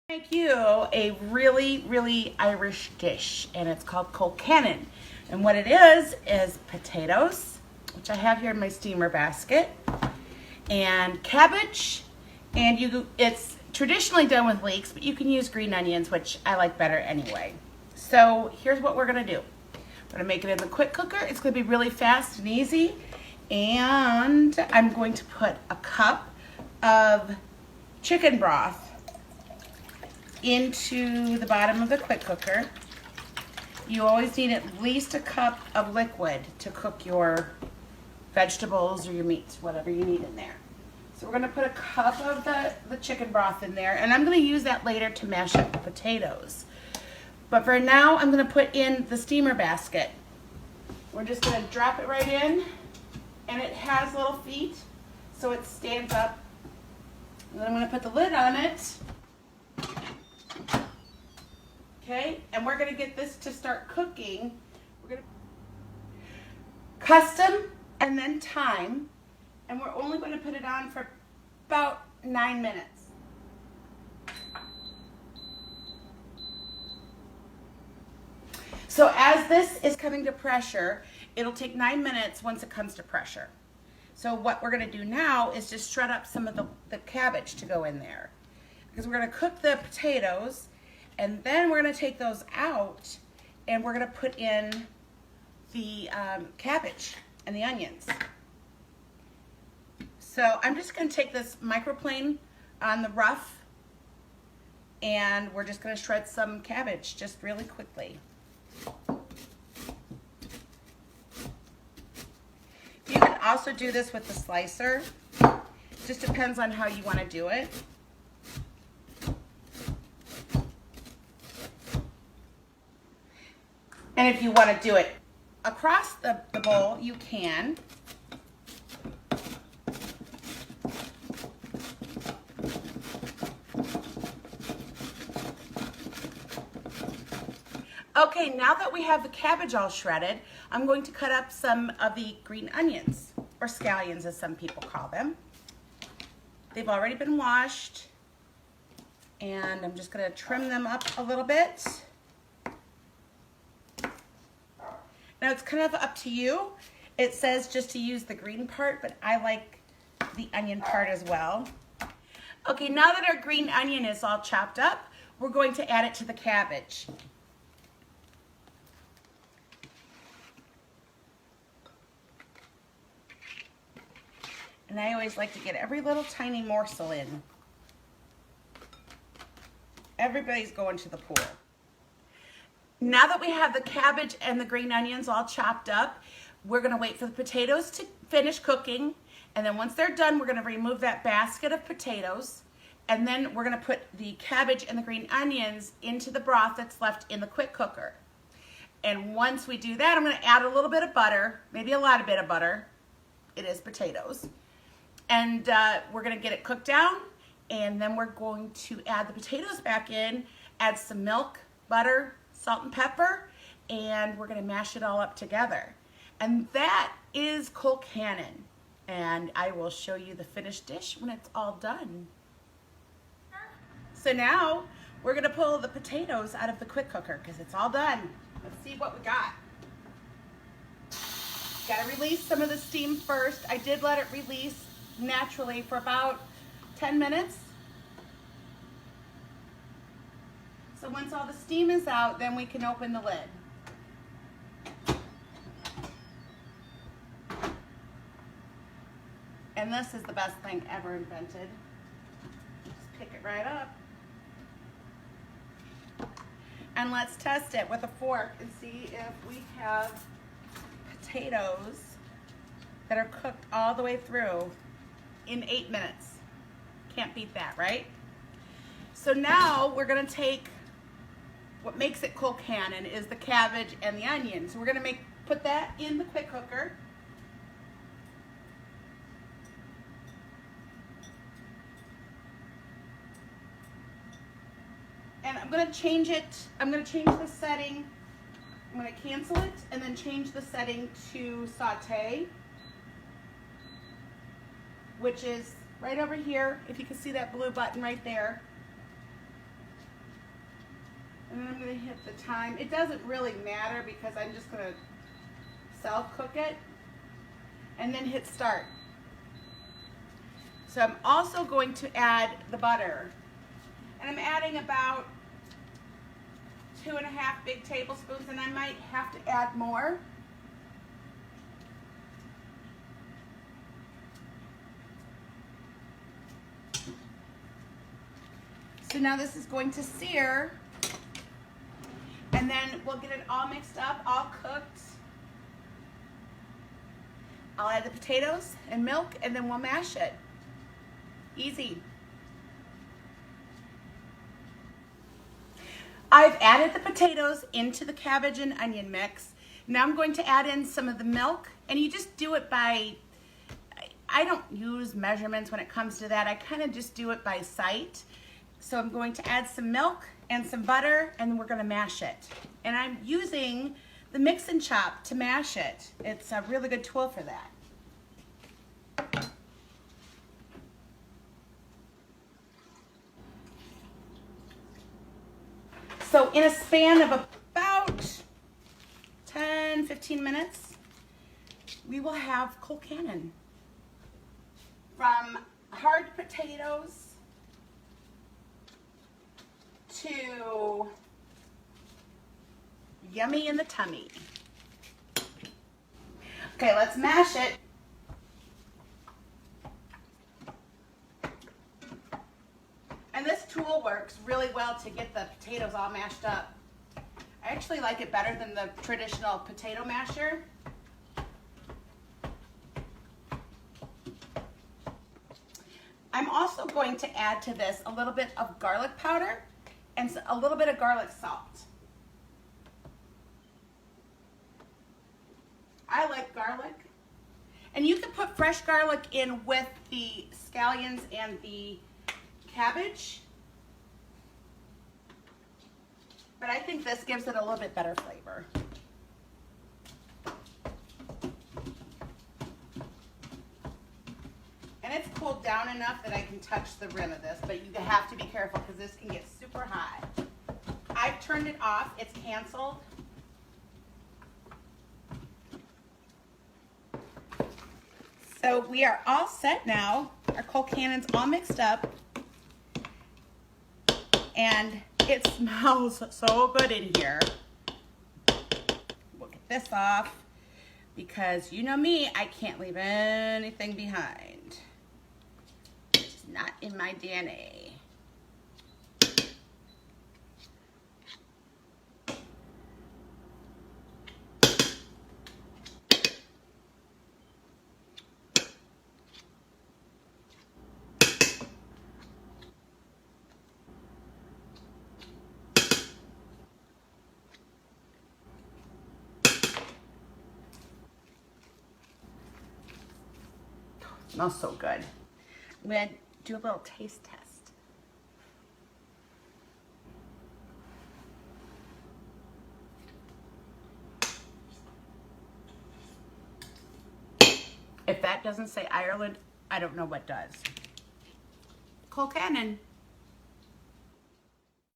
Make you a really Irish dish, and it's called Colcannon. And what it is potatoes, which I have here in my steamer basket, and cabbage, and it's traditionally done with leeks, but you can use green onions, which I like better anyway. So here's what we're gonna do. We're gonna make it in the quick cooker. It's gonna be really fast and easy, and I'm going to put a cup of chicken broth into the bottom of the quick cooker. You always need at least a cup of liquid to cook your vegetables or your meats, whatever you need in there. So we're gonna put a cup of the chicken broth in there, and I'm gonna use that later to mash up the potatoes. But for now, I'm gonna put in the steamer basket. We're just gonna drop it right in, and it has little feet, so it stands up. And then I'm gonna put the lid on it. Okay, and we're gonna get this to start cooking. We're gonna custom and then time, and we're only gonna put it on for about 9 minutes. So as this is coming to pressure, it'll take 9 minutes once it comes to pressure. So what we're gonna do now is just shred up some of the cabbage to go in there, because we're gonna cook the potatoes, and then we're gonna take those out, and we're gonna put in the cabbage and the onions. So I'm just gonna take this microplane on the rough, and we're just gonna shred some cabbage just really quickly. You can also do this with the slicer. Just depends on how you wanna do it. And if you want to do it across the bowl, you can. Okay, now that we have the cabbage all shredded, I'm going to cut up some of the green onions, or scallions as some people call them. They've already been washed, and I'm just going to trim them up a little bit. Now it's kind of up to you. It says just to use the green part, but I like the onion part as well. Okay, now that our green onion is all chopped up, we're going to add it to the cabbage. And I always like to get every little tiny morsel in. Everybody's going to the pool. Now that we have the cabbage and the green onions all chopped up, we're gonna wait for the potatoes to finish cooking. And then once they're done, we're gonna remove that basket of potatoes. And then we're gonna put the cabbage and the green onions into the broth that's left in the quick cooker. And once we do that, I'm gonna add a little bit of butter, maybe a lot of bit of butter. It is potatoes. And we're gonna get it cooked down. And then we're going to add the potatoes back in, add some milk, butter, salt and pepper, and we're gonna mash it all up together. And that is Colcannon. And I will show you the finished dish when it's all done. So now we're gonna pull the potatoes out of the quick cooker because it's all done. Let's see what we got. Gotta release some of the steam first. I did let it release naturally for about 10 minutes. So once all the steam is out, then we can open the lid. And this is the best thing ever invented. Just pick it right up. And let's test it with a fork and see if we have potatoes that are cooked all the way through in 8 minutes. Can't beat that, right? So now we're gonna take what makes it Colcannon is the cabbage and the onions. So we're gonna put that in the quick cooker. And I'm gonna change it. I'm gonna change the setting. I'm gonna cancel it and then change the setting to saute, which is right over here. If you can see that blue button right there. gonna hit the time. It doesn't really matter because I'm just gonna self-cook it and then hit start. So I'm also going to add the butter. And I'm adding about 2.5 big tablespoons, and I might have to add more. So now this is going to sear, and then we'll get it all mixed up, all cooked. I'll add the potatoes and milk, and then we'll mash it. Easy. I've added the potatoes into the cabbage and onion mix. Now I'm going to add in some of the milk, and you just do it by, I don't use measurements when it comes to that. I kind of just do it by sight. So I'm going to add some milk and some butter, and then we're going to mash it. And I'm using the mix and chop to mash it. It's a really good tool for that. So in a span of about 10-15 minutes, we will have Colcannon. From hard potatoes to yummy in the tummy. Okay, let's mash it. And this tool works really well to get the potatoes all mashed up. I actually like it better than the traditional potato masher. I'm also going to add to this a little bit of garlic powder and a little bit of garlic salt. I like garlic. And you can put fresh garlic in with the scallions and the cabbage. But I think this gives it a little bit better flavor. And it's cooled down enough that I can touch the rim of this, but you have to be careful because this can get super hot. I've turned it off, it's canceled. So we are all set now. Our Colcannon's all mixed up. And it smells so good in here. We'll get this off because you know me, I can't leave anything behind. It's not in my DNA. Smells so good. I'm gonna do a little taste test. If that doesn't say Ireland, I don't know what does. Colcannon.